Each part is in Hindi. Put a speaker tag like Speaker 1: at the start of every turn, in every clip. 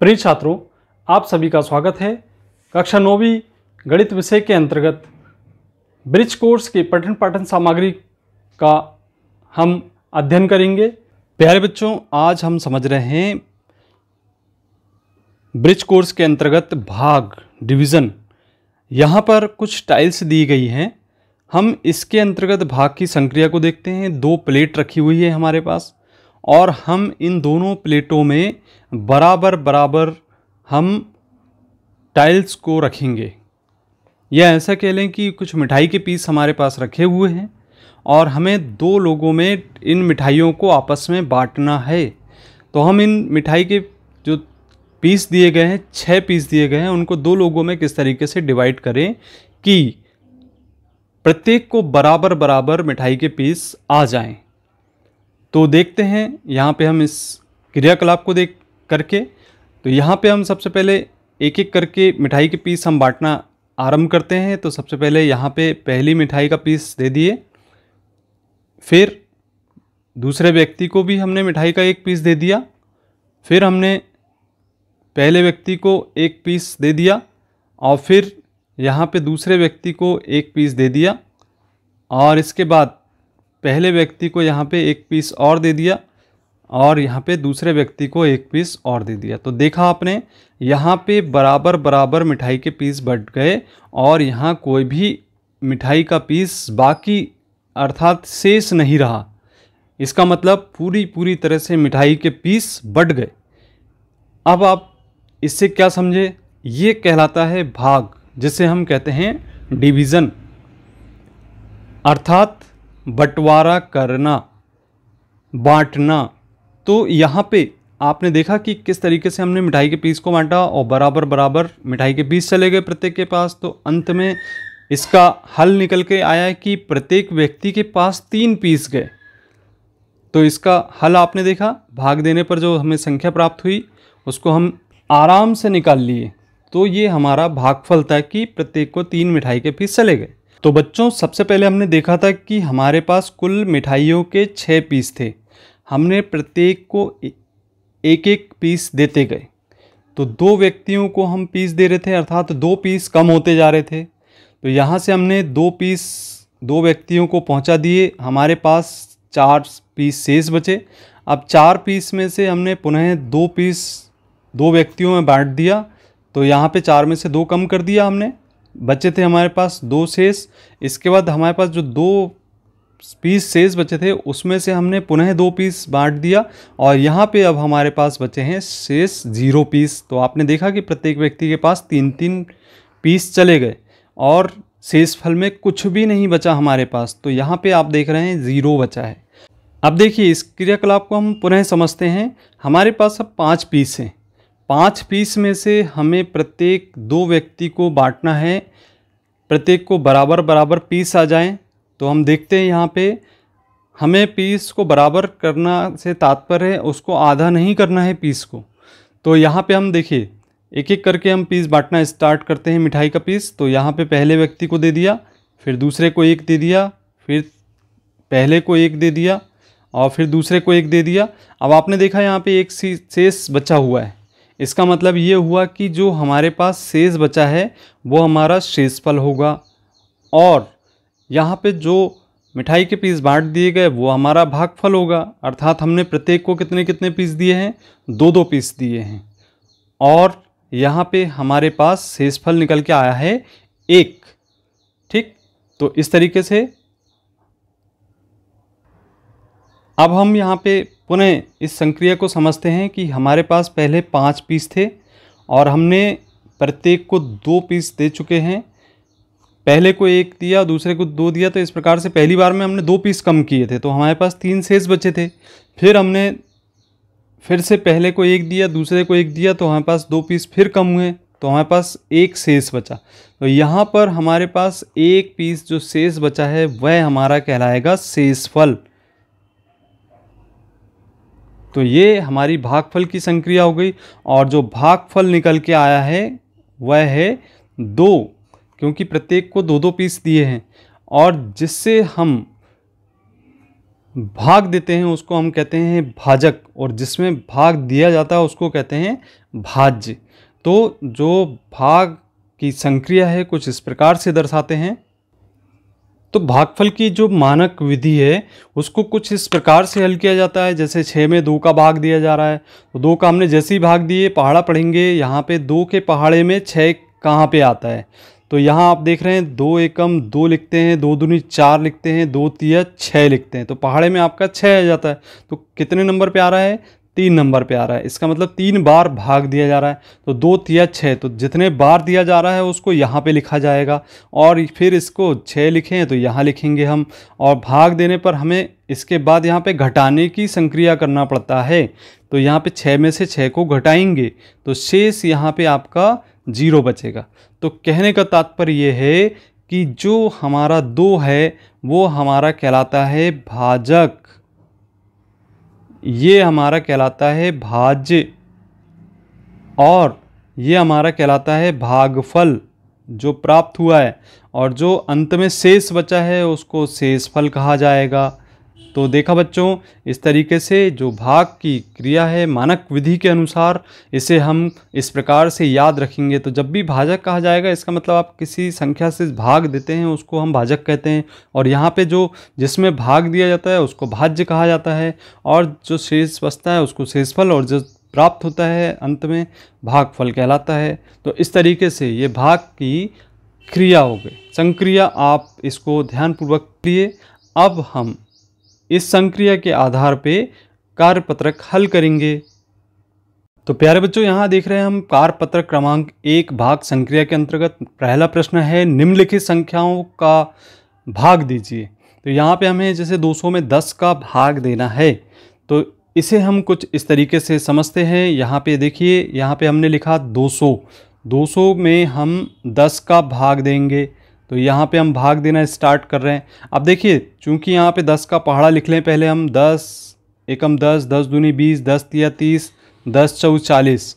Speaker 1: प्रिय छात्रों, आप सभी का स्वागत है। कक्षा 9वीं गणित विषय के अंतर्गत ब्रिज कोर्स के पठन पाठन सामग्री का हम अध्ययन करेंगे। प्यारे बच्चों, आज हम समझ रहे हैं ब्रिज कोर्स के अंतर्गत भाग डिवीज़न। यहाँ पर कुछ टाइल्स दी गई हैं। हम इसके अंतर्गत भाग की संक्रिया को देखते हैं। दो प्लेट रखी हुई है हमारे पास और हम इन दोनों प्लेटों में बराबर बराबर हम टाइल्स को रखेंगे। या ऐसा कह लें कि कुछ मिठाई के पीस हमारे पास रखे हुए हैं और हमें दो लोगों में इन मिठाइयों को आपस में बांटना है। तो हम इन मिठाई के जो पीस दिए गए हैं, 6 पीस दिए गए हैं, उनको दो लोगों में किस तरीके से डिवाइड करें कि प्रत्येक को बराबर बराबर मिठाई के पीस आ जाएं। तो देखते हैं यहाँ पे हम इस क्रियाकलाप को देख करके। तो यहाँ पे हम सबसे पहले एक एक करके मिठाई के पीस हम बांटना आरंभ करते हैं। तो सबसे पहले यहाँ पे पहली मिठाई का पीस दे दिए, फिर दूसरे व्यक्ति को भी हमने मिठाई का एक पीस दे दिया, फिर हमने पहले व्यक्ति को एक पीस दे दिया और फिर यहाँ पे दूसरे व्यक्ति को एक पीस दे दिया और इसके बाद पहले व्यक्ति को यहाँ पे एक पीस और दे दिया और यहाँ पे दूसरे व्यक्ति को एक पीस और दे दिया। तो देखा आपने, यहाँ पे बराबर बराबर मिठाई के पीस बट गए और यहाँ कोई भी मिठाई का पीस बाकी अर्थात शेष नहीं रहा। इसका मतलब पूरी तरह से मिठाई के पीस बट गए। अब आप इससे क्या समझे? ये कहलाता है भाग, जिसे हम कहते हैं डिवीज़न, अर्थात बंटवारा करना, बांटना। तो यहाँ पे आपने देखा कि किस तरीके से हमने मिठाई के पीस को बांटा और बराबर बराबर मिठाई के पीस चले गए प्रत्येक के पास। तो अंत में इसका हल निकल के आया है कि प्रत्येक व्यक्ति के पास 3 पीस गए। तो इसका हल आपने देखा, भाग देने पर जो हमें संख्या प्राप्त हुई उसको हम आराम से निकाल लिए। तो ये हमारा भागफल था कि प्रत्येक को 3 मिठाई के पीस चले गए। तो बच्चों, सबसे पहले हमने देखा था कि हमारे पास कुल मिठाइयों के 6 पीस थे। हमने प्रत्येक को एक एक पीस देते गए। तो 2 व्यक्तियों को हम पीस दे रहे थे, अर्थात 2 पीस कम होते जा रहे थे। तो यहाँ से हमने 2 पीस 2 व्यक्तियों को पहुँचा दिए। हमारे पास 4 पीस शेष बचे। अब 4 पीस में से हमने पुनः 2 पीस 2 व्यक्तियों में बांट दिया। तो यहाँ पे 4 में से 2 कम कर दिया हमने, बचे थे हमारे पास 2 शेष। इसके बाद हमारे पास जो 2 पीस शेष बचे थे उसमें से हमने पुनः 2 पीस बांट दिया और यहाँ पे अब हमारे पास बचे हैं शेष 0 पीस। तो आपने देखा कि प्रत्येक व्यक्ति के पास 3-3 पीस चले गए और शेष फल में कुछ भी नहीं बचा हमारे पास। तो यहाँ पे आप देख रहे हैं 0 बचा है। अब देखिए, इस क्रियाकलाप को हम पुनः समझते हैं। हमारे पास अब 5 पीस हैं। 5 पीस में से हमें प्रत्येक 2 व्यक्ति को बांटना है, प्रत्येक को बराबर बराबर पीस आ जाएं। तो हम देखते हैं यहाँ पे हमें पीस को बराबर करना से तात्पर्य है उसको आधा नहीं करना है पीस को। तो यहाँ पे हम देखिए एक एक करके हम पीस बांटना स्टार्ट करते हैं मिठाई का पीस। तो यहाँ पे पहले व्यक्ति को दे दिया, फिर दूसरे को एक दे दिया, फिर पहले को एक दे दिया और फिर दूसरे को एक दे दिया। अब आपने देखा यहाँ पे एक शेष बचा हुआ है। इसका मतलब ये हुआ कि जो हमारे पास शेष बचा है वो हमारा शेषफल होगा और यहाँ पे जो मिठाई के पीस बांट दिए गए वो हमारा भागफल होगा। अर्थात हमने प्रत्येक को कितने कितने पीस दिए हैं? 2-2 पीस दिए हैं और यहाँ पे हमारे पास शेषफल निकल के आया है 1। ठीक, तो इस तरीके से अब हम यहाँ पे पुनः इस संक्रिया को समझते हैं कि हमारे पास पहले 5 पीस थे और हमने प्रत्येक को 2 पीस दे चुके हैं। पहले को 1 दिया, दूसरे को 2 दिया। तो इस प्रकार से पहली बार में हमने 2 पीस कम किए थे, तो हमारे पास 3 शेष बचे थे। फिर हमने फिर से पहले को 1 दिया, दूसरे को 1 दिया, तो हमारे पास 2 पीस फिर कम हुए, तो हमारे पास 1 शेष बचा। तो यहाँ पर हमारे पास 1 पीस जो शेष बचा है वह हमारा कहलाएगा शेषफल। तो ये हमारी भागफल की संक्रिया हो गई और जो भागफल निकल के आया है वह है 2, क्योंकि प्रत्येक को 2-2 पीस दिए हैं और जिससे हम भाग देते हैं उसको हम कहते हैं भाजक, और जिसमें भाग दिया जाता है उसको कहते हैं भाज्य। तो जो भाग की संक्रिया है कुछ इस प्रकार से दर्शाते हैं। तो भागफल की जो मानक विधि है उसको कुछ इस प्रकार से हल किया जाता है। जैसे 6 में 2 का भाग दिया जा रहा है, तो 2 का हमने जैसे ही भाग दिए, पहाड़ा पढ़ेंगे यहाँ पे 2 के पहाड़े में 6 कहाँ पे आता है। तो यहाँ आप देख रहे हैं 2 एकम 2 लिखते हैं, 2 दूनी 4 लिखते हैं, 2 तिया 6 लिखते हैं, तो पहाड़े में आपका 6 आ जाता है। तो कितने नंबर पे आ रहा है? 3 नंबर पे आ रहा है। इसका मतलब 3 बार भाग दिया जा रहा है। तो 2 तिया 6, तो जितने बार दिया जा रहा है उसको यहाँ पे लिखा जाएगा, और फिर इसको 6 लिखे हैं तो यहाँ लिखेंगे हम। और भाग देने पर हमें इसके बाद यहाँ पे घटाने की संक्रिया करना पड़ता है। तो यहाँ पे 6 में से 6 को घटाएंगे तो शेष यहाँ पे आपका 0 बचेगा। तो कहने का तात्पर्य ये है कि जो हमारा 2 है वो हमारा कहलाता है भाजक, ये हमारा कहलाता है भाज्य, और ये हमारा कहलाता है भागफल जो प्राप्त हुआ है, और जो अंत में शेष बचा है उसको शेषफल कहा जाएगा। तो देखा बच्चों, इस तरीके से जो भाग की क्रिया है मानक विधि के अनुसार इसे हम इस प्रकार से याद रखेंगे। तो जब भी भाजक कहा जाएगा इसका मतलब आप किसी संख्या से भाग देते हैं उसको हम भाजक कहते हैं, और यहाँ पे जो जिसमें भाग दिया जाता है उसको भाज्य कहा जाता है, और जो शेष बचता है उसको शेषफल, और जो प्राप्त होता है अंत में भागफल कहलाता है। तो इस तरीके से ये भाग की क्रिया हो गई, संक्रिया। आप इसको ध्यानपूर्वक लिए। अब हम इस संक्रिया के आधार पे कार्यपत्रक हल करेंगे। तो प्यारे बच्चों, यहाँ देख रहे हैं हम कार्यपत्रक क्रमांक 1 भाग संक्रिया के अंतर्गत पहला प्रश्न है, निम्नलिखित संख्याओं का भाग दीजिए। तो यहाँ पे हमें जैसे 200 में 10 का भाग देना है, तो इसे हम कुछ इस तरीके से समझते हैं। यहाँ पे देखिए, यहाँ पे हमने लिखा 200, 200 में हम 10 का भाग देंगे। तो यहाँ पे हम भाग देना स्टार्ट कर रहे हैं। अब देखिए, चूंकि यहाँ पे 10 का पहाड़ा लिख लें पहले हम, 10 एकम 10, 10 दूनी 20, 10 तिया 30, 10 चौक 40,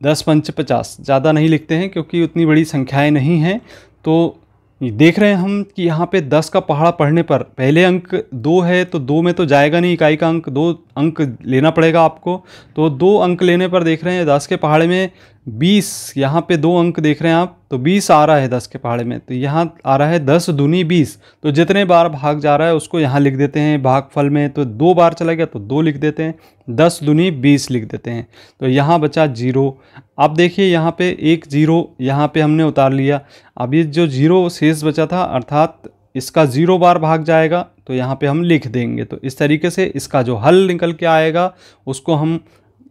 Speaker 1: 10 पंच 50। ज़्यादा नहीं लिखते हैं क्योंकि उतनी बड़ी संख्याएं नहीं हैं। तो देख रहे हैं हम कि यहाँ पे 10 का पहाड़ा पढ़ने पर पहले अंक 2 है, तो 2 में तो जाएगा नहीं, इकाई का अंक 2 अंक लेना पड़ेगा आपको। तो 2 अंक लेने पर देख रहे हैं 10 के पहाड़े में 20, यहाँ पे 2 अंक देख रहे हैं आप, तो 20 आ रहा है 10 के पहाड़े में। तो यहाँ आ रहा है 10 दूनी 20, तो जितने बार भाग जा रहा है उसको यहाँ लिख देते हैं भागफल में। तो 2 बार चला गया तो 2 लिख देते हैं, 10 दूनी 20 लिख देते हैं। तो यहाँ बचा 0। अब देखिए यहाँ पे एक 0 यहाँ पे हमने उतार लिया। अब ये जो 0 शेष बचा था, अर्थात इसका 0 बार भाग जाएगा, तो यहाँ पे हम लिख देंगे। तो इस तरीके से इसका जो हल निकल के आएगा उसको हम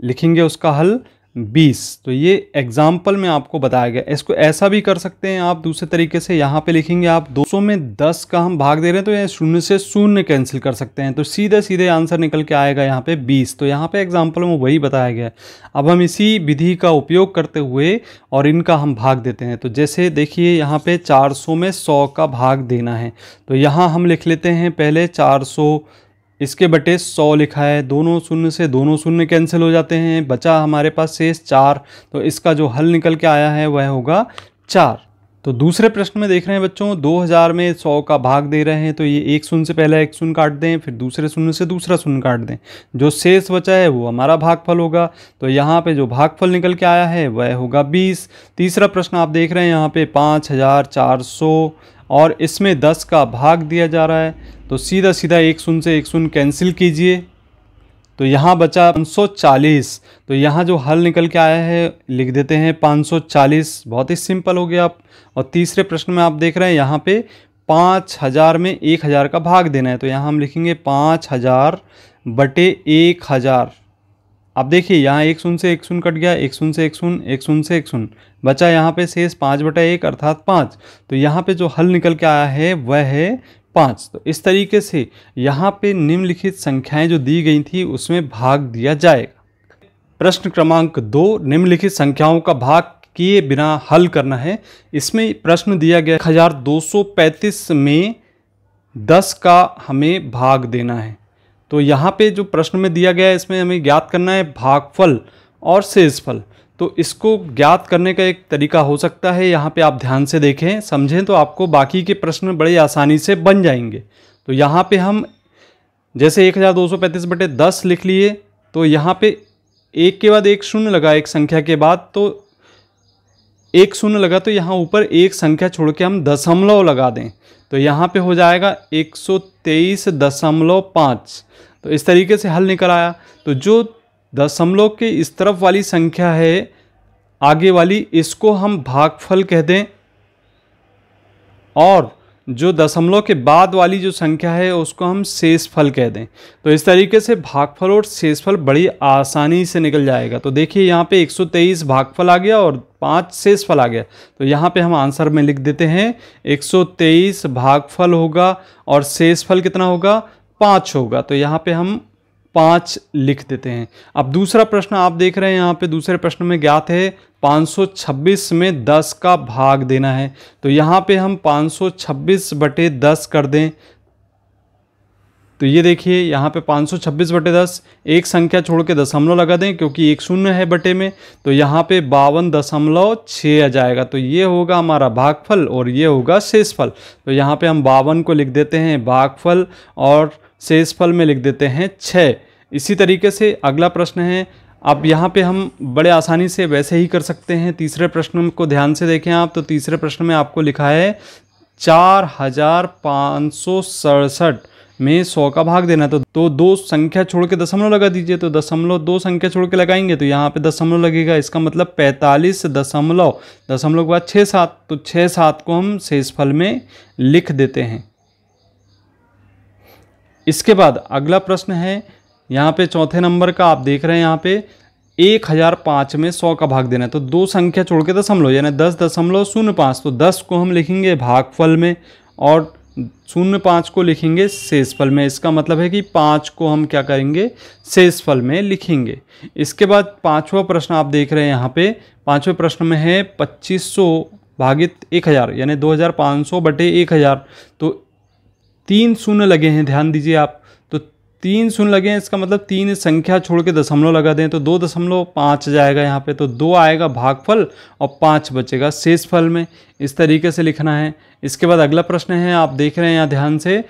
Speaker 1: लिखेंगे, उसका हल 20। तो ये एग्जाम्पल में आपको बताया गया। इसको ऐसा भी कर सकते हैं आप दूसरे तरीके से, यहाँ पे लिखेंगे आप 200 में 10 का हम भाग दे रहे हैं, तो ये 0 से 0 कैंसिल कर सकते हैं, तो सीधे सीधे आंसर निकल के आएगा यहाँ पे 20। तो यहाँ पे एग्जाम्पल में वही बताया गया है। अब हम इसी विधि का उपयोग करते हुए और इनका हम भाग देते हैं। तो जैसे देखिए यहाँ पे 400 में 100 का भाग देना है, तो यहाँ हम लिख लेते हैं पहले 400, इसके बटे 100 लिखा है, दोनों शून्य से दोनों शून्य कैंसिल हो जाते हैं, बचा हमारे पास शेष 4। तो इसका जो हल निकल के आया है वह होगा 4। तो दूसरे प्रश्न में देख रहे हैं बच्चों, 2000 में 100 का भाग दे रहे हैं, तो ये एक शून्य से पहले एक शून्य काट दें, फिर दूसरे शून्य से दूसरा शून्य काट दें, जो शेष बचा है वो हमारा भागफल होगा। तो यहाँ पे जो भागफल निकल के आया है वह होगा 20। तीसरा प्रश्न आप देख रहे हैं यहाँ पे 5400, और इसमें 10 का भाग दिया जा रहा है, तो सीधा सीधा एक शून्य से एक शून्य कैंसिल कीजिए, तो यहाँ बचा 540। तो यहाँ जो हल निकल के आया है लिख देते हैं 540। बहुत ही सिंपल हो गया आप। और तीसरे प्रश्न में आप देख रहे हैं यहाँ पे 5000 में 1000 का भाग देना है, तो यहाँ हम लिखेंगे 5000 बटे 1000। अब देखिए यहाँ एक शून्य से एक शून्य कट गया, एक शून्य से एक शून्य, एक शून्य से एक शून्य, बचा यहाँ पे शेष 5/1 अर्थात 5। तो यहाँ पे जो हल निकल के आया है वह है 5। तो इस तरीके से यहाँ पे निम्नलिखित संख्याएं जो दी गई थी उसमें भाग दिया जाएगा। प्रश्न क्रमांक 2, निम्नलिखित संख्याओं का भाग किए बिना हल करना है। इसमें प्रश्न दिया गया 1235 में 10 का हमें भाग देना है। तो यहाँ पे जो प्रश्न में दिया गया है इसमें हमें ज्ञात करना है भागफल और शेषफल। तो इसको ज्ञात करने का एक तरीका हो सकता है, यहाँ पे आप ध्यान से देखें समझें तो आपको बाकी के प्रश्न बड़े आसानी से बन जाएंगे। तो यहाँ पे हम जैसे 1235/10 लिख लिए, तो यहाँ पे एक के बाद एक शून्य लगा एक संख्या के बाद, तो एक शून्य लगा तो यहाँ ऊपर एक संख्या छोड़ के हम दशमलव लगा दें तो यहाँ पे हो जाएगा 123.5। तो इस तरीके से हल निकल आया। तो जो दशमलव के इस तरफ वाली संख्या है आगे वाली, इसको हम भागफल कह दें, और जो दशमलव के बाद वाली जो संख्या है उसको हम शेषफल कह दें। तो इस तरीके से भागफल और शेषफल बड़ी आसानी से निकल जाएगा। तो देखिए यहाँ पे 123 भागफल आ गया और 5 शेषफल आ गया। तो यहाँ पे हम आंसर में लिख देते हैं 123 भागफल होगा और शेषफल कितना होगा, 5 होगा। तो यहाँ पे हम 5 लिख देते हैं। अब दूसरा प्रश्न आप देख रहे हैं, यहाँ पे दूसरे प्रश्न में ज्ञात है 526 में 10 का भाग देना है। तो यहाँ पे हम 526/10 कर दें। तो ये देखिए यहाँ पे 526/10, एक संख्या छोड़ के दशमलव लगा दें क्योंकि एक शून्य है बटे में, तो यहाँ पे 52.6 आ जाएगा। तो ये होगा हमारा भागफल और ये होगा शेषफल। तो यहाँ पे हम 52 को लिख देते हैं भागफल और शेषफल में लिख देते हैं 6। इसी तरीके से अगला प्रश्न है। अब यहाँ पे हम बड़े आसानी से वैसे ही कर सकते हैं। तीसरे प्रश्न को ध्यान से देखें आप, तो तीसरे प्रश्न में आपको लिखा है 4567 में 100 का भाग देना है। तो दो संख्या छोड़ के दशमलव लगा दीजिए। तो दशमलव दो संख्या छोड़ के लगाएंगे तो यहाँ पे दशमलव लगेगा, इसका मतलब 45 दशमलव के बाद 67। तो 67 को हम शेषफल में लिख देते हैं। इसके बाद अगला प्रश्न है, यहाँ पे चौथे नंबर का आप देख रहे हैं, यहाँ पे 1005 में 100 का भाग देना है। तो दो संख्या छोड़ के दशमलव यानी 10.05। तो 10 को हम लिखेंगे भागफल में और 05 को लिखेंगे शेषफल में। इसका मतलब है कि 5 को हम क्या करेंगे, शेषफल में लिखेंगे। इसके बाद पांचवा प्रश्न आप देख रहे हैं, यहाँ पे पांचवें प्रश्न में है 2500 भागित 1000 यानी 2500/1000। तो 3 शून्य लगे हैं, ध्यान दीजिए आप। तो 3 शून्य लगे हैं, इसका मतलब 3 संख्या छोड़ के दशमलव लगा दें तो 2.5 जाएगा यहाँ पे। तो 2 आएगा भागफल और 5 बचेगा शेषफल में। इस तरीके से लिखना है। इसके बाद अगला प्रश्न है, आप देख रहे हैं यहाँ ध्यान से,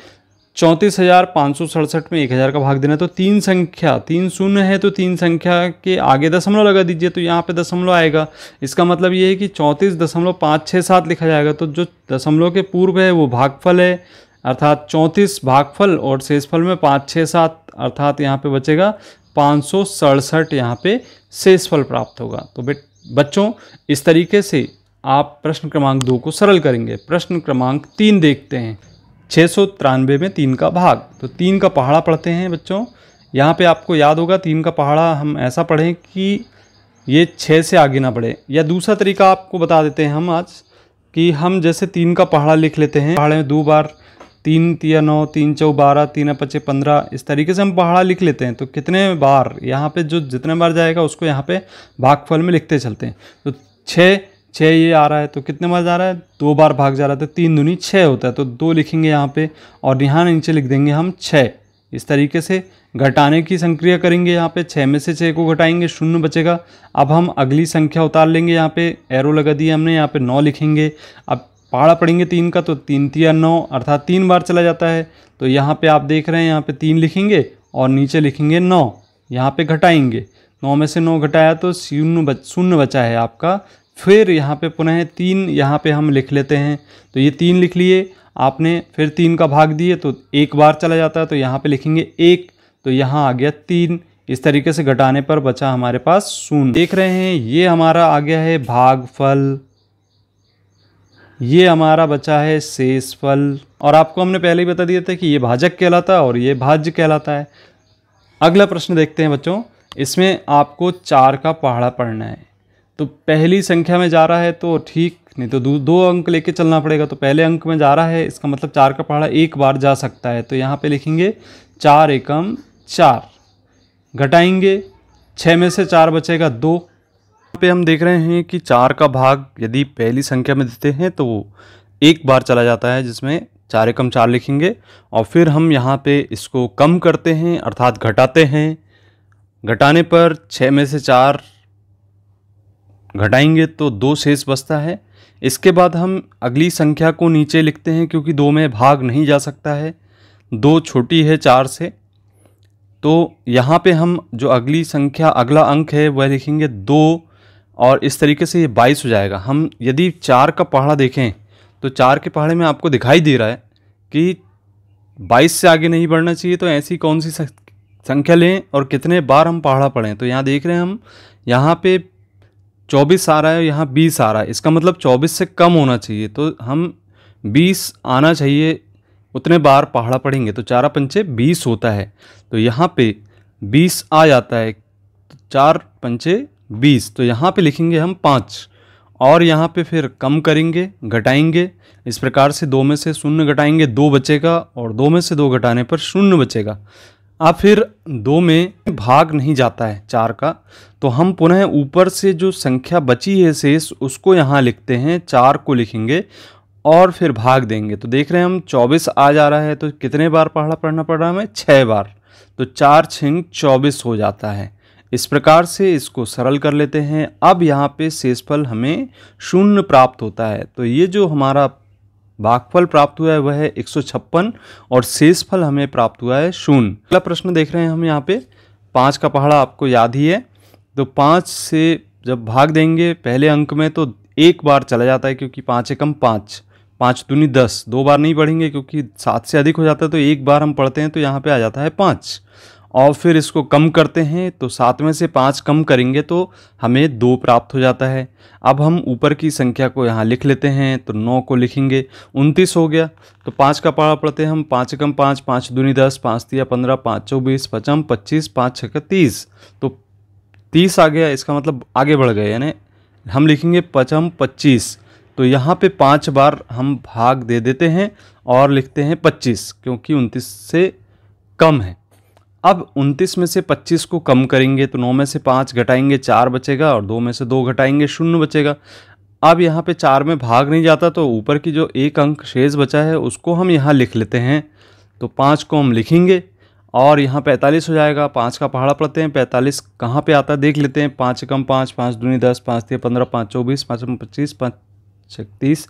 Speaker 1: 34,567 में 1000 का भाग देना है। तो 3 शून्य है तो 3 संख्या के आगे दशमलव लगा दीजिए तो यहाँ पे दशमलव आएगा। इसका मतलब ये है कि 34.567 लिखा जाएगा। तो जो दशमलव के पूर्व है वो भागफल है, अर्थात 34 भागफल और शेषफल में 567, अर्थात यहाँ पे बचेगा 567, यहाँ पे शेषफल प्राप्त होगा। तो बच्चों इस तरीके से आप प्रश्न क्रमांक 2 को सरल करेंगे। प्रश्न क्रमांक 3 देखते हैं, 693 में 3 का भाग। तो 3 का पहाड़ा पढ़ते हैं बच्चों। यहाँ पे आपको याद होगा 3 का पहाड़ा हम ऐसा पढ़ें कि ये 6 से आगे ना बढ़े, या दूसरा तरीका आपको बता देते हैं हम आज कि हम जैसे 3 का पहाड़ा लिख लेते हैं। पहाड़े में 2 बार 3 तिया 9, 3 चौ 12, 3 पचे 15, इस तरीके से हम पहाड़ा लिख लेते हैं। तो कितने बार यहाँ पे जो जितने बार जाएगा उसको यहाँ पे भागफल में लिखते चलते हैं। तो 6 ये आ रहा है तो कितने बार जा रहा है, 2 बार भाग जा रहा है। तो 3 दूनी 6 होता है। तो 2 लिखेंगे यहाँ पे और यहाँ नीचे लिख देंगे हम 6। इस तरीके से घटाने की संक्रिया करेंगे। यहाँ पे 6 में से 6 को घटाएंगे, 0 बचेगा। अब हम अगली संख्या उतार लेंगे, यहाँ पे एरो लगा दिया हमने, यहाँ पे 9 लिखेंगे। अब पहाड़ा पढ़ेंगे 3 का, तो 3 तिया 9, अर्थात 3 बार चला जाता है। तो यहाँ पे आप देख रहे हैं, यहाँ पे 3 लिखेंगे और नीचे लिखेंगे 9। यहाँ पे घटाएंगे, 9 में से 9 घटाया तो 0 बचा है आपका। फिर यहाँ पे पुनः 3 यहाँ पे हम लिख लेते हैं। तो ये 3 लिख लिए आपने, फिर 3 का भाग दिए तो 1 बार चला जाता है। तो यहाँ पे लिखेंगे 1, तो यहाँ आ गया 3। इस तरीके से घटाने पर बचा हमारे पास 0। देख रहे हैं ये हमारा आ गया है भागफल, ये हमारा बचा है शेषफल। और आपको हमने पहले ही बता दिया था कि ये भाजक कहलाता है और ये भाज्य कहलाता है। अगला प्रश्न देखते हैं बच्चों। इसमें आपको 4 का पहाड़ा पढ़ना है। तो पहली संख्या में जा रहा है तो ठीक, नहीं तो 2 अंक लेके चलना पड़ेगा। तो पहले अंक में जा रहा है, इसका मतलब 4 का पहाड़ा 1 बार जा सकता है। तो यहाँ पे लिखेंगे 4 एकम 4, घटाएंगे, 6 में से 4 बचेगा 2। यहाँ पे हम देख रहे हैं कि 4 का भाग यदि पहली संख्या में देते हैं तो 1 बार चला जाता है, जिसमें 4 एकम 4 लिखेंगे। और फिर हम यहाँ पे इसको कम करते हैं, अर्थात घटाते हैं। घटाने पर 6 में से 4 घटाएंगे तो 2 शेष बचता है। इसके बाद हम अगली संख्या को नीचे लिखते हैं, क्योंकि 2 में भाग नहीं जा सकता है, 2 छोटी है 4 से। तो यहाँ पे हम जो अगली संख्या, अगला अंक है वह लिखेंगे 2, और इस तरीके से ये 22 हो जाएगा। हम यदि 4 का पहाड़ा देखें तो 4 के पहाड़े में आपको दिखाई दे रहा है कि 22 से आगे नहीं बढ़ना चाहिए, तो ऐसी कौन सी संख्या लें और कितने बार हम पहाड़ा पढ़ें। तो यहाँ देख रहे हैं हम, यहाँ पे 24 आ रहा है, यहाँ 20 आ रहा है, इसका मतलब 24 से कम होना चाहिए, तो हम 20 आना चाहिए, उतने बार पहाड़ा पढ़ेंगे। तो 4 पंचे 20 होता है, तो यहाँ पे 20 आ जाता है, तो 4 पंचे 20, तो यहाँ पे लिखेंगे हम 5, और यहाँ पे फिर कम करेंगे, घटाएंगे। इस प्रकार से 2 में से 0 घटाएंगे, 2 बचेगा, और 2 में से 2 घटाने पर 0 बचेगा। अब फिर 2 में भाग नहीं जाता है 4 का, तो हम पुनः ऊपर से जो संख्या बची है शेष उसको यहाँ लिखते हैं, 4 को लिखेंगे और फिर भाग देंगे। तो देख रहे हैं हम 24 आ जा रहा है, तो कितने बार पहाड़ा पढ़ना पड़ रहा है हमें, 6 बार, तो 4 छिंग 24 हो जाता है। इस प्रकार से इसको सरल कर लेते हैं। अब यहाँ पे शेषफल हमें 0 प्राप्त होता है, तो ये जो हमारा भागफल प्राप्त हुआ है वह है 156, और शेषफल हमें प्राप्त हुआ है 0। अगला प्रश्न देख रहे हैं हम यहाँ पे, 5 का पहाड़ा आपको याद ही है, तो 5 से जब भाग देंगे पहले अंक में तो 1 बार चला जाता है, क्योंकि 5 एकम 5, 5 दूनी 10, 2 बार नहीं पढ़ेंगे क्योंकि 7 से अधिक हो जाता है, तो 1 बार हम पढ़ते हैं, तो यहाँ पे आ जाता है 5, और फिर इसको कम करते हैं, तो 7 में से 5 कम करेंगे तो हमें 2 प्राप्त हो जाता है। अब हम ऊपर की संख्या को यहाँ लिख लेते हैं, तो 9 को लिखेंगे, 29 हो गया। तो 5 का पहाड़ा पढ़ते हैं हम, 5 एकम 5, 5 दूनी 10, 5 तिया 15, 5 चौ 20, 5 25, 5 छक्का 30, तो 30 आ गया, इसका मतलब आगे बढ़ गए, यानी हम लिखेंगे 5 25। तो यहाँ पे 5 बार हम भाग दे देते हैं और लिखते हैं 25, क्योंकि 29 से कम है। अब 29 में से 25 को कम करेंगे, तो 9 में से 5 घटाएंगे, 4 बचेगा, और 2 में से 2 घटाएंगे, 0 बचेगा। अब यहाँ पे 4 में भाग नहीं जाता, तो ऊपर की जो एक अंक शेष बचा है उसको हम यहाँ लिख लेते हैं। तो 5 को हम लिखेंगे और यहाँ 45 हो जाएगा। 5 का पहाड़ा पढ़ते हैं, 45 कहाँ पे आता है देख लेते हैं। 5 एकम 5, 5 दूनी 10, 5 तिया 15, 5 चौ 20, 5 25, 5 36,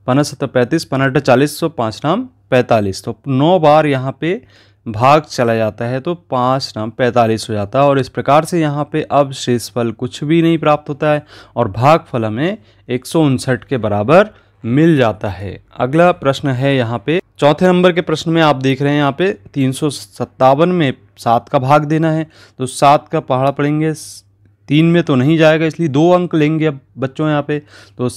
Speaker 1: 15 17 35, 15 40, तो 5 नाम 45। तो 9 बार यहाँ पे भाग चला जाता है, तो 5 नाम 45 हो जाता है। और इस प्रकार से यहाँ पे अब शेषफल कुछ भी नहीं प्राप्त होता है, और भागफल हमें 159 के बराबर मिल जाता है। अगला प्रश्न है यहाँ पे चौथे नंबर के प्रश्न में, आप देख रहे हैं यहाँ पे 357 में 7 का भाग देना है। तो 7 का पहाड़ा पढ़ेंगे, 3 में तो नहीं जाएगा, इसलिए 2 अंक लेंगे अब बच्चों यहाँ पे। तो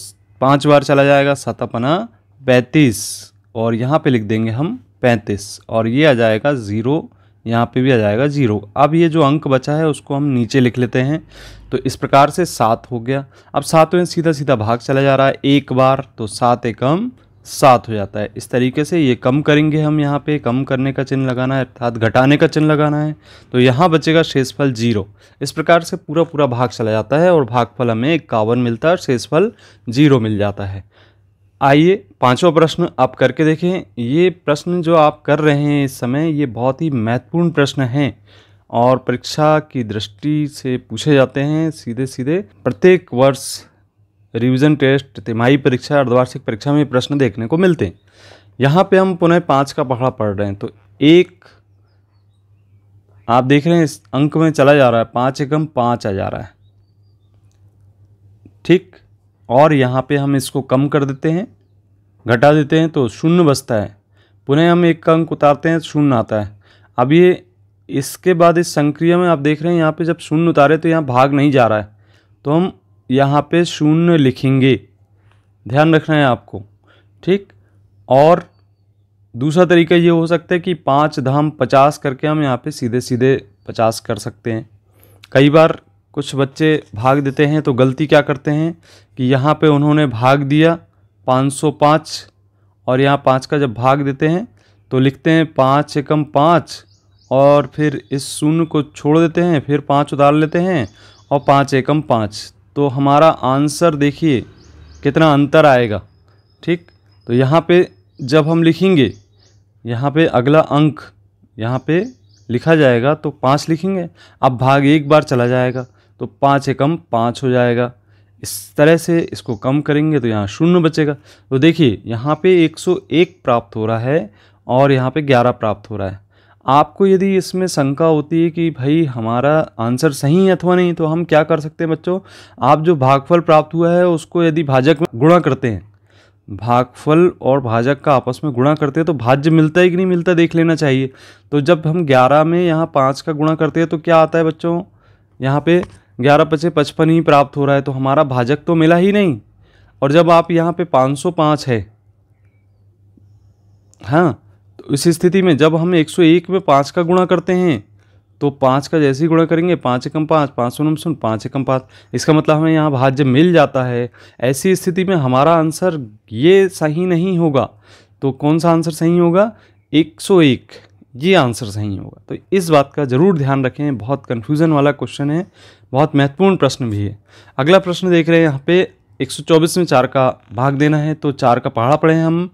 Speaker 1: 5 बार चला जाएगा, 7 अपना 35, और यहाँ पे लिख देंगे हम 35, और ये आ जाएगा 0, यहाँ पे भी आ जाएगा 0। अब ये जो अंक बचा है उसको हम नीचे लिख लेते हैं। तो इस प्रकार से 7 हो गया। अब 7 में सीधा सीधा भाग चला जा रहा है 1 बार, तो 7 एकम 7 हो जाता है। इस तरीके से ये कम करेंगे हम, यहाँ पे कम करने का चिन्ह लगाना है, अर्थात घटाने का चिन्ह लगाना है, तो यहाँ बचेगा शेषफल 0। इस प्रकार से पूरा पूरा भाग चला जाता है और भागफल हमें 51 मिलता है, शेषफल 0 मिल जाता है। आइए 5वां प्रश्न आप करके देखें। ये प्रश्न जो आप कर रहे हैं इस समय, ये बहुत ही महत्वपूर्ण प्रश्न हैं और परीक्षा की दृष्टि से पूछे जाते हैं सीधे सीधे। प्रत्येक वर्ष रिवीजन टेस्ट, तिमाही परीक्षा, अर्धवार्षिक परीक्षा में प्रश्न देखने को मिलते हैं। यहाँ पे हम पुनः 5 का पहाड़ा पढ़ रहे हैं, तो 1 आप देख रहे हैं इस अंक में चला जा रहा है, 5 एकम 5 आ जा रहा है, ठीक। और यहाँ पे हम इसको कम कर देते हैं, घटा देते हैं, तो 0 बचता है। पुनः हम 1 का अंक उतारते हैं, 0 आता है। अब ये इसके बाद इस संक्रिया में आप देख रहे हैं यहाँ पे जब 0 उतारे तो यहाँ भाग नहीं जा रहा है, तो हम यहाँ पे 0 लिखेंगे, ध्यान रखना है आपको, ठीक। और दूसरा तरीका ये हो सकता है कि 5 धाम 50 करके हम यहाँ पे सीधे सीधे 50 कर सकते हैं। कई बार कुछ बच्चे भाग देते हैं तो गलती क्या करते हैं कि यहाँ पे उन्होंने भाग दिया 505, और यहाँ 5 का जब भाग देते हैं तो लिखते हैं 5 एकम 5, और फिर इस 0 को छोड़ देते हैं, फिर 5 उतार लेते हैं और 5 एकम 5। तो हमारा आंसर देखिए कितना अंतर आएगा, ठीक। तो यहाँ पे जब हम लिखेंगे, यहाँ पे अगला अंक यहाँ पे लिखा जाएगा तो 5 लिखेंगे। अब भाग 1 बार चला जाएगा, तो 5 एकम 5 हो जाएगा। इस तरह से इसको कम करेंगे तो यहाँ 0 बचेगा। तो देखिए यहाँ पे 101 प्राप्त हो रहा है और यहाँ पे 11 प्राप्त हो रहा है। आपको यदि इसमें शंका होती है कि भाई हमारा आंसर सही है अथवा नहीं, तो हम क्या कर सकते हैं बच्चों, आप जो भागफल प्राप्त हुआ है उसको यदि भाजक में गुणा करते हैं, भागफल और भाजक का आपस में गुणा करते हैं तो भाज्य मिलता है कि नहीं मिलता देख लेना चाहिए। तो जब हम 11 में यहाँ 5 का गुणा करते हैं तो क्या आता है बच्चों, यहाँ पे 11 पचे 55 ही प्राप्त हो रहा है, तो हमारा भाजक तो मिला ही नहीं। और जब आप यहाँ पे 505 है, हाँ, तो इस स्थिति में जब हम 101 में 5 का गुणा करते हैं तो 5 का जैसे ही गुणा करेंगे 5 एकम 5, 5 शून्य शून्य, 5 एकम 5, इसका मतलब हमें यहाँ भाज्य मिल जाता है। ऐसी स्थिति में हमारा आंसर ये सही नहीं होगा। तो कौन सा आंसर सही होगा, 101, ये आंसर सही होगा। तो इस बात का ज़रूर ध्यान रखें, बहुत कन्फ्यूज़न वाला क्वेश्चन है, बहुत महत्वपूर्ण प्रश्न भी है। अगला प्रश्न देख रहे हैं यहाँ पे, 124 में 4 का भाग देना है। तो 4 का पहाड़ा पढ़े हम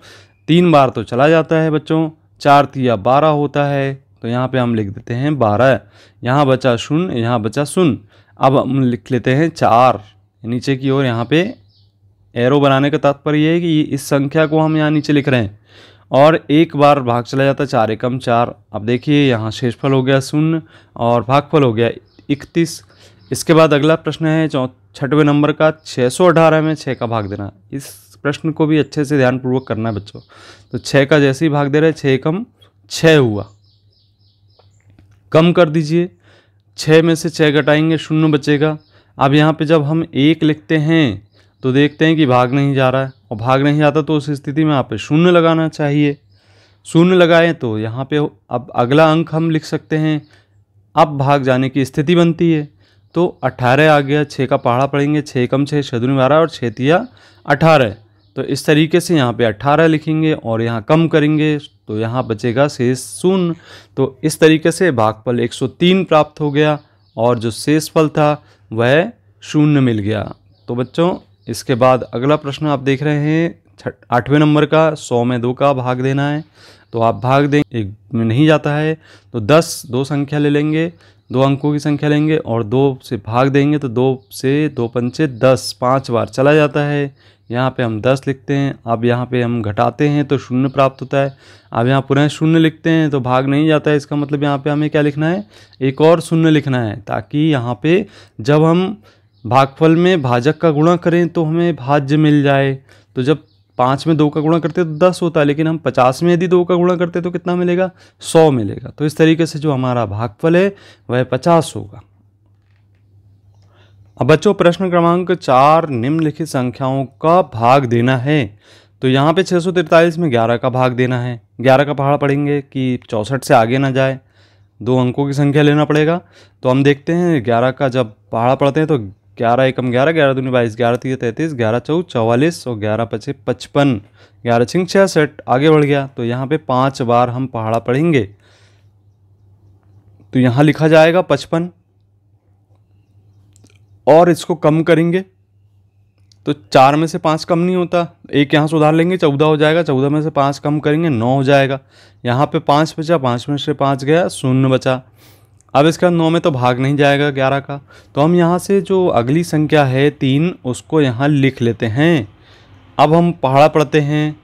Speaker 1: 3 बार तो चला जाता है बच्चों, 4 तिया 12 होता है, तो यहाँ पे हम लिख देते हैं 12। यहाँ बचा 0, यहाँ बचा 0। अब हम लिख लेते हैं 4 नीचे की ओर। यहाँ पे एरो बनाने का तात्पर्य ये है कि इस संख्या को हम यहाँ नीचे लिख रहे हैं और एक बार भाग चला जाता है, 4 एकम 4। अब देखिए यहाँ शेषफल हो गया 0 और भागफल हो गया 31। इसके बाद अगला प्रश्न है 6वें नंबर का, 618 में 6 का भाग देना। इस प्रश्न को भी अच्छे से ध्यानपूर्वक करना है बच्चों। तो 6 का जैसे ही भाग दे रहे हैं, 6 एकम 6 हुआ, कम कर दीजिए, 6 में से 6 घटाएंगे 0 बचेगा। अब यहाँ पे जब हम 1 लिखते हैं तो देखते हैं कि भाग नहीं जा रहा है, और भाग नहीं जाता तो उस स्थिति में यहाँ पे 0 लगाना चाहिए। 0 लगाएं तो यहाँ पे अब अगला अंक हम लिख सकते हैं, अब भाग जाने की स्थिति बनती है। तो 18 आ गया, 6 का पहाड़ा पढ़ेंगे, 6 एकम 6, 6 दूनी 12 और 6 तिया 18। तो इस तरीके से यहाँ पे 18 लिखेंगे और यहाँ कम करेंगे तो यहाँ बचेगा शेष 0। तो इस तरीके से भागफल 103 प्राप्त हो गया और जो शेषफल था वह 0 मिल गया। तो बच्चों इसके बाद अगला प्रश्न आप देख रहे हैं 8वें नंबर का, 100 में 2 का भाग देना है। तो आप भाग दें, एक में नहीं जाता है तो 10, 2 संख्या ले लेंगे, 2 अंकों की संख्या लेंगे और 2 से भाग देंगे तो 2 से 2 पंचे 10, 5 बार चला जाता है। यहाँ पे हम 10 लिखते हैं। अब यहाँ पे हम घटाते हैं तो 0 प्राप्त होता है। अब यहाँ पुनः 0 लिखते हैं तो भाग नहीं जाता है, इसका मतलब यहाँ पे हमें क्या लिखना है, एक और 0 लिखना है, ताकि यहाँ पे जब हम भागफल में भाजक का गुणा करें तो हमें भाज्य मिल जाए। तो जब 5 में 2 का गुणा करते तो 10 होता है, लेकिन हम 50 में यदि 2 का गुणा करते तो कितना मिलेगा, 100 मिलेगा। तो इस तरीके से जो हमारा भागफल है वह 50 होगा। अब बच्चों प्रश्न क्रमांक 4, निम्नलिखित संख्याओं का भाग देना है। तो यहाँ पे 643 में 11 का भाग देना है। 11 का पहाड़ा पढ़ेंगे कि 64 से आगे ना जाए, 2 अंकों की संख्या लेना पड़ेगा। तो हम देखते हैं 11 का जब पहाड़ा पढ़ते हैं तो 11 एकम 11, 11 दूनी 22, 11 तिया 33, 11 चौक 44 और 11 पचे 55, 11 छिंग 66, आगे बढ़ गया। तो यहाँ पे 5 बार हम पहाड़ा पढ़ेंगे तो यहाँ लिखा जाएगा 55 और इसको कम करेंगे तो 4 में से 5 कम नहीं होता, एक यहाँ सुधार लेंगे 14 हो जाएगा, 14 में से 5 कम करेंगे 9 हो जाएगा। यहाँ पे 5 बचा, 5 में से 5 गया 0 बचा। अब इसका 9 में तो भाग नहीं जाएगा 11 का, तो हम यहाँ से जो अगली संख्या है 3 उसको यहाँ लिख लेते हैं। अब हम पहाड़ा पढ़ते हैं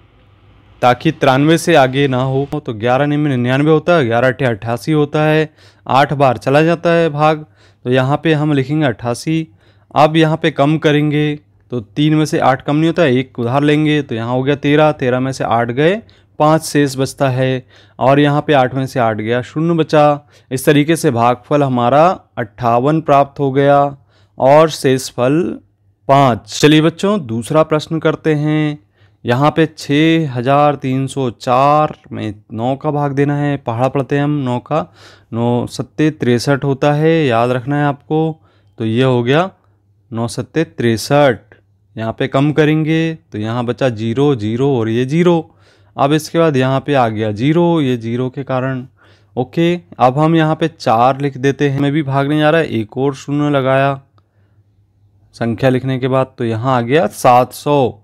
Speaker 1: ताकि 93 से आगे ना हो। तो 11 में 99 होता है, 11 अठे 88 होता है, 8 बार चला जाता है भाग, तो यहाँ पे हम लिखेंगे 88। अब यहाँ पे कम करेंगे तो 3 में से 8 कम नहीं होता है, एक उधार लेंगे तो यहाँ हो गया 13, 13 में से 8 गए, 5 शेष बचता है और यहाँ पे 8 में से 8 गया 0 बचा। इस तरीके से भागफल हमारा 58 प्राप्त हो गया और शेषफल 5। चलिए बच्चों दूसरा प्रश्न करते हैं। यहाँ पे 6304 में 9 का भाग देना है। पहाड़ा पढ़ते हैं हम 9 का, 9 सत्ते 63 होता है, याद रखना है आपको। तो ये हो गया 9 सत्ते 63। यहाँ पे कम करेंगे तो यहाँ बचा 0, 0 और ये 0। अब इसके बाद यहाँ पे आ गया 0, ये 0 के कारण ओके। अब हम यहाँ पे 4 लिख देते हैं, में भी भाग नहीं आ रहा है, एक और 0 लगाया संख्या लिखने के बाद, तो यहाँ आ गया 700।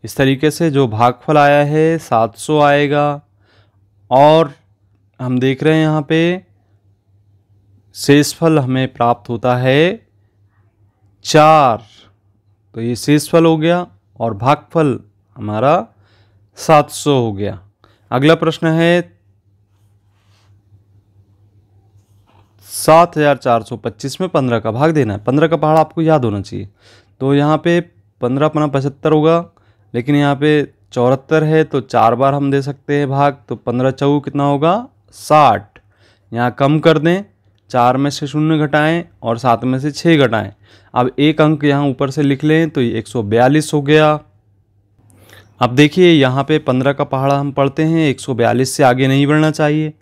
Speaker 1: इस तरीके से जो भागफल आया है 700 आएगा। और हम देख रहे हैं यहाँ पे शेषफल हमें प्राप्त होता है 4। तो ये शेषफल हो गया और भागफल हमारा 700 हो गया। अगला प्रश्न है 7425 में 15 का भाग देना है। 15 का पहाड़ा आपको याद होना चाहिए। तो यहाँ पे 15 पना 75 होगा, लेकिन यहाँ पे 74 है तो 4 बार हम दे सकते हैं भाग। तो 15 चौक कितना होगा 60। यहाँ कम कर दें, 4 में से 0 घटाएं और 7 में से 6 घटाएं। अब एक अंक यहाँ ऊपर से लिख लें तो ये 142 हो गया। अब देखिए यहाँ पे 15 का पहाड़ा हम पढ़ते हैं, 142 से आगे नहीं बढ़ना चाहिए।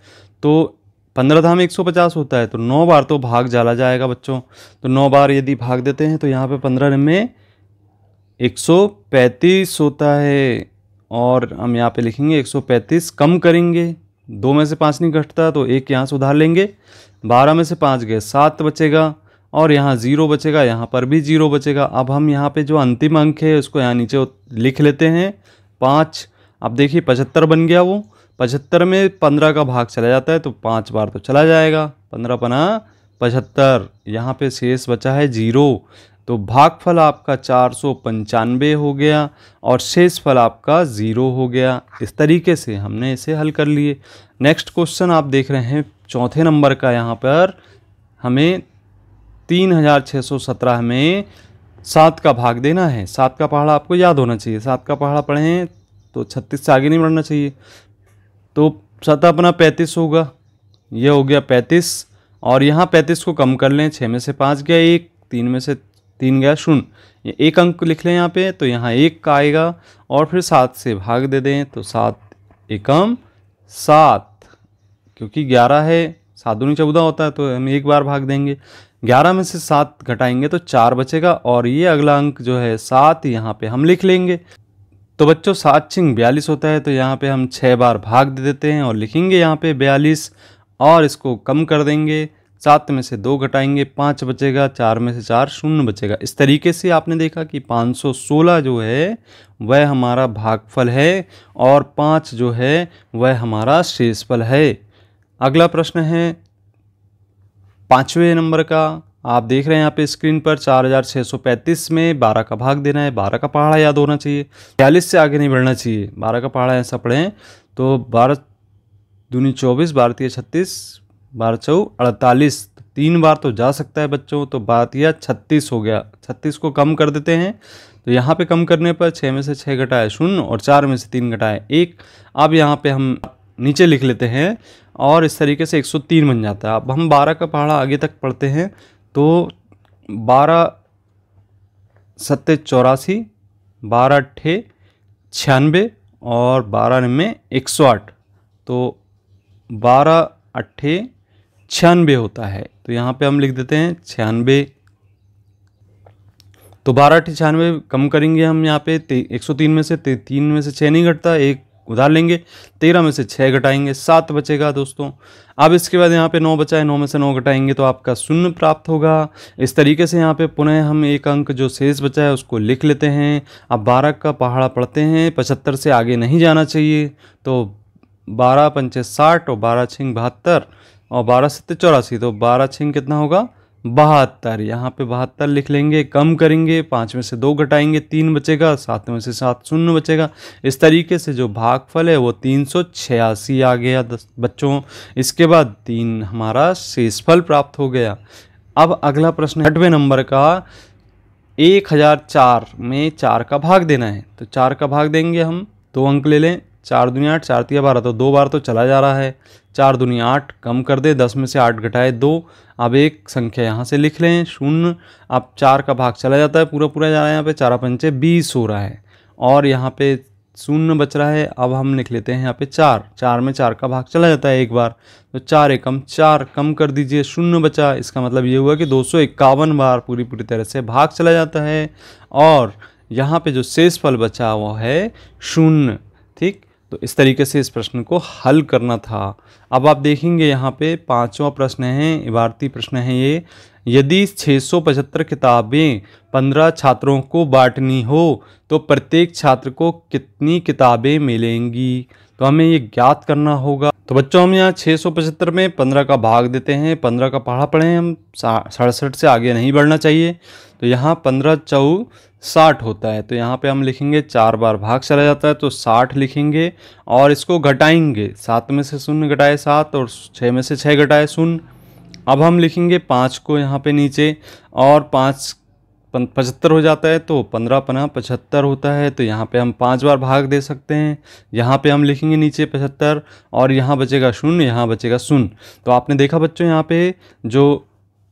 Speaker 1: तो 15 धाम 150 होता है, तो 9 बार तो भाग डाला जाएगा बच्चों। तो 9 बार यदि भाग देते हैं तो यहाँ पे 15 में 135 होता है, और हम यहाँ पे लिखेंगे 135। कम करेंगे, 2 में से 5 नहीं घटता तो 1 यहाँ सुधार लेंगे। 12 में से 5 गए 7 बचेगा, और यहाँ 0 बचेगा, यहाँ पर भी 0 बचेगा। अब हम यहाँ पे जो अंतिम अंक है उसको यहाँ नीचे लिख लेते हैं 5। अब देखिए 75 बन गया। वो 75 में 15 का भाग चला जाता है तो 5 बार तो चला जाएगा। 15 पना 75, यहाँ पे शेष बचा है 0। तो भागफल आपका 495 हो गया और शेष फल आपका 0 हो गया। इस तरीके से हमने इसे हल कर लिए। नेक्स्ट क्वेश्चन आप देख रहे हैं चौथे नंबर का। यहाँ पर हमें 3617 में 7 का भाग देना है। 7 का पहाड़ा आपको याद होना चाहिए। 7 का पहाड़ा पढ़ें तो 36 से आगे नहीं बढ़ना चाहिए। तो 7 अपना 35 होगा, ये हो गया 35। और यहाँ 35 को कम कर लें, 6 में से 5 गया 1, 3 में से 3 गया 0। ये एक अंक लिख लें यहाँ पे, तो यहाँ 1 का आएगा और फिर 7 से भाग दे दें तो 7 एकम 7, क्योंकि 11 है, 7 दूनी 14 होता है तो हम 1 बार भाग देंगे। 11 में से 7 घटाएंगे तो 4 बचेगा, और ये अगला अंक जो है 7 यहाँ पे हम लिख लेंगे। तो बच्चों 7 छिंग 42 होता है, तो यहाँ पे हम 6 बार भाग दे देते हैं और लिखेंगे यहाँ पे 42, और इसको कम कर देंगे। 7 में से 2 घटाएंगे 5 बचेगा, 4 में से 4 0 बचेगा। इस तरीके से आपने देखा कि 516 जो है वह हमारा भागफल है और 5 जो है वह हमारा शेषफल है। अगला प्रश्न है 5वें नंबर का। आप देख रहे हैं यहाँ पे स्क्रीन पर 4635 में 12 का भाग देना है। 12 का पहाड़ा याद होना चाहिए, 42 से आगे नहीं बढ़ना चाहिए। 12 का पहाड़ा ऐसा पढ़ें तो 12 दूनी 24, 12 तिया 36, 12 चौक 48। 3 बार तो जा सकता है बच्चों, तो 12 तिया 36 हो गया। 36 को कम कर देते हैं, तो यहाँ पे कम करने पर 6 में से 6 घटाए 0 और 4 में से 3 घटाए 1। अब यहाँ पे हम नीचे लिख लेते हैं और इस तरीके से 103 बन जाता है। अब हम 12 का पहाड़ा आगे तक पढ़ते हैं, तो 12 सत्ते 84, 12 अट्ठे 96 और 12 में 108, तो 12 अट्ठे 96 होता है। तो यहाँ पे हम लिख देते हैं 96। तो 12 अट्ठे 96 कम करेंगे हम यहाँ पे 103 में से 3 में से 6 नहीं घटता, 1 उधार लेंगे। 13 में से 6 घटाएंगे 7 बचेगा दोस्तों। अब इसके बाद यहाँ पे 9 बचा है, 9 में से 9 घटाएंगे तो आपका 0 प्राप्त होगा। इस तरीके से यहाँ पे पुनः हम एक अंक जो शेष बचा है उसको लिख लेते हैं। अब 12 का पहाड़ा पढ़ते हैं, 75 से आगे नहीं जाना चाहिए। तो 12 पंचे 60 और 12 छिंग 72 और 12 सत्ते 84, तो 12 छिंग कितना होगा 72। यहाँ पे 72 लिख लेंगे, कम करेंगे, 5 में से 2 घटाएंगे 3 बचेगा, 7 में से 7 0 बचेगा। इस तरीके से जो भागफल है वो 386 आ गया बच्चों। इसके बाद 3 हमारा शेषफल प्राप्त हो गया। अब अगला प्रश्न 8वें नंबर का 1004 में 4 का भाग देना है। तो 4 का भाग देंगे हम, 2 अंक ले लें। 4 दूनी 8, 4 तिया 12, तो 2 बार तो चला जा रहा है। 4 दूनी 8, कम कर दे, 10 में से 8 घटाए 2। अब एक संख्या यहाँ से लिख लें 0। अब 4 का भाग चला जाता है, पूरा पूरा जा रहा है। यहाँ पे 4 पंचे 20 हो रहा है और यहाँ पे 0 बच रहा है। अब हम लिख लेते हैं यहाँ पे 4। 4 में 4 का भाग चला जाता है एक बार, तो 4 एकम 4, कम कर दीजिए, 0 बचा। इसका मतलब ये हुआ कि 251 बार पूरी तरह से भाग चला जाता है और यहाँ पे जो शेषफल बचा वो है 0। ठीक, तो इस तरीके से इस प्रश्न को हल करना था। अब आप देखेंगे यहाँ पे 5वां प्रश्न है, इबारती प्रश्न है ये। यदि 675 किताबें 15 छात्रों को बांटनी हो तो प्रत्येक छात्र को कितनी किताबें मिलेंगी? तो हमें ये ज्ञात करना होगा। तो बच्चों हम यहाँ 675 में 15 का भाग देते हैं। 15 का पहाड़ा पढ़ें हम, 67 से आगे नहीं बढ़ना चाहिए। तो यहाँ 15 चौक 60 होता है, तो यहाँ पे हम लिखेंगे 4 बार भाग चला जाता है तो 60 लिखेंगे और इसको घटाएंगे। 7 में से 0 घटाए 7 और 6 में से 6 घटाए 0, अब हम लिखेंगे 5 को यहाँ पे नीचे, और 5 75 हो जाता है, तो 15 पना 75 होता है। तो यहाँ पे हम 5 बार भाग दे सकते हैं। यहाँ पे हम लिखेंगे नीचे 75, और यहाँ बचेगा 0, यहाँ बचेगा 0। तो आपने देखा बच्चों, यहाँ पे जो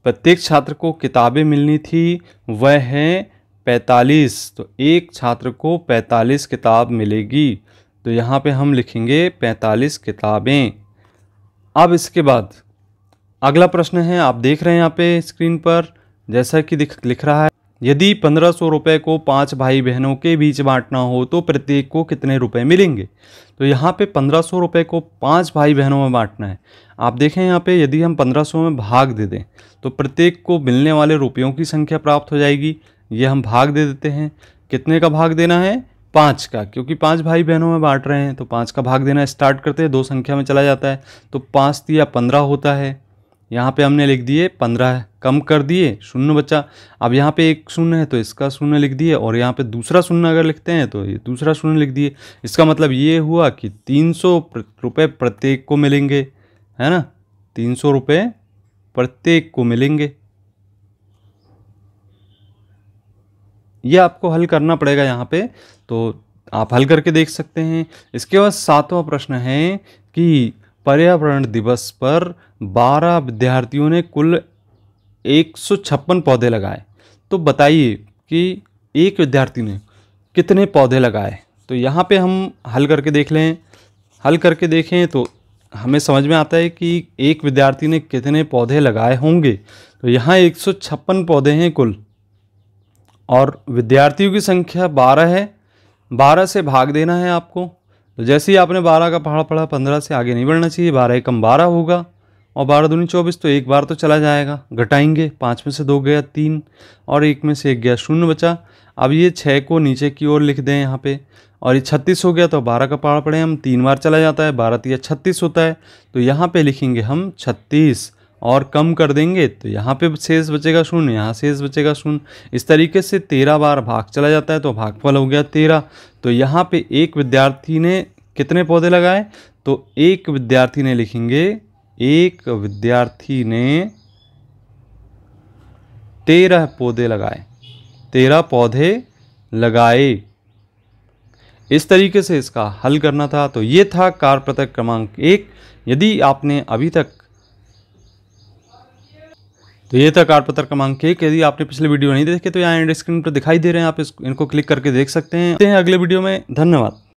Speaker 1: प्रत्येक छात्र को किताबें मिलनी थी वह है 45। तो एक छात्र को 45 किताब मिलेगी। तो यहाँ पे हम लिखेंगे 45 किताबें। अब इसके बाद अगला प्रश्न है, आप देख रहे हैं यहाँ पे स्क्रीन पर, जैसा कि लिख रहा है, यदि 1500 रुपये को 5 भाई बहनों के बीच बांटना हो तो प्रत्येक को कितने रुपए मिलेंगे। तो यहाँ पे 1500 रुपये को 5 भाई बहनों में बांटना है। आप देखें यहाँ पे, यदि हम 1500 में भाग दे दें तो प्रत्येक को मिलने वाले रुपयों की संख्या प्राप्त हो जाएगी। ये हम भाग दे देते हैं। कितने का भाग देना है? 5 का, क्योंकि 5 भाई बहनों में बांट रहे हैं तो 5 का भाग देना स्टार्ट करते हैं। 2 संख्या में चला जाता है, तो 5 तिया 15 होता है। यहाँ पे हमने लिख दिए 15, कम कर दिए, 0 बचा। अब यहाँ पे एक 0 है तो इसका 0 लिख दिए, और यहाँ पे दूसरा 0 अगर लिखते हैं तो ये दूसरा 0 लिख दिए। इसका मतलब ये हुआ कि 300 रुपये प्रत्येक को मिलेंगे, है ना। 300 रुपये प्रत्येक को मिलेंगे। ये आपको हल करना पड़ेगा यहाँ पे, तो आप हल करके देख सकते हैं। इसके बाद 7वां प्रश्न है कि पर्यावरण दिवस पर 12 विद्यार्थियों ने कुल 156 पौधे लगाए। तो बताइए कि एक विद्यार्थी ने कितने पौधे लगाए। तो यहाँ पे हम हल करके देख लें। हल करके देखें तो हमें समझ में आता है कि एक विद्यार्थी ने कितने पौधे लगाए होंगे। तो यहाँ 156 पौधे हैं कुल, और विद्यार्थियों की संख्या 12 है। 12 से भाग देना है आपको। तो जैसे ही आपने 12 का पहाड़ पढ़ा, 15 से आगे नहीं बढ़ना चाहिए। 12 एकम 12 होगा, और 12 दूनी 24, तो एक बार तो चला जाएगा। घटाएंगे, 5 में से 2 गया 3, और 1 में से 1 गया 0 बचा। अब ये 6 को नीचे की ओर लिख दें यहाँ पे, और ये 36 हो गया। तो 12 का पहाड़ पढ़े हम, 3 बार चला जाता है, 12 तिया 36 होता है। तो यहाँ पे लिखेंगे हम 36, और कम कर देंगे तो यहाँ पे शेष बचेगा 0, यहाँ शेष बचेगा 0। इस तरीके से 13 बार भाग चला जाता है, तो भागफल हो गया 13। तो यहाँ पे एक विद्यार्थी ने कितने पौधे लगाए? तो एक विद्यार्थी ने लिखेंगे, एक विद्यार्थी ने 13 पौधे लगाए। 13 पौधे लगाए। इस तरीके से इसका हल करना था। तो ये था कार्यपत्रक क्रमांक 1। यदि आपने अभी तक यदि आपने पिछले वीडियो नहीं देखे तो यहाँ एंड स्क्रीन पर दिखाई दे रहे हैं, आप इनको क्लिक करके देख सकते हैं। अगले वीडियो में। धन्यवाद।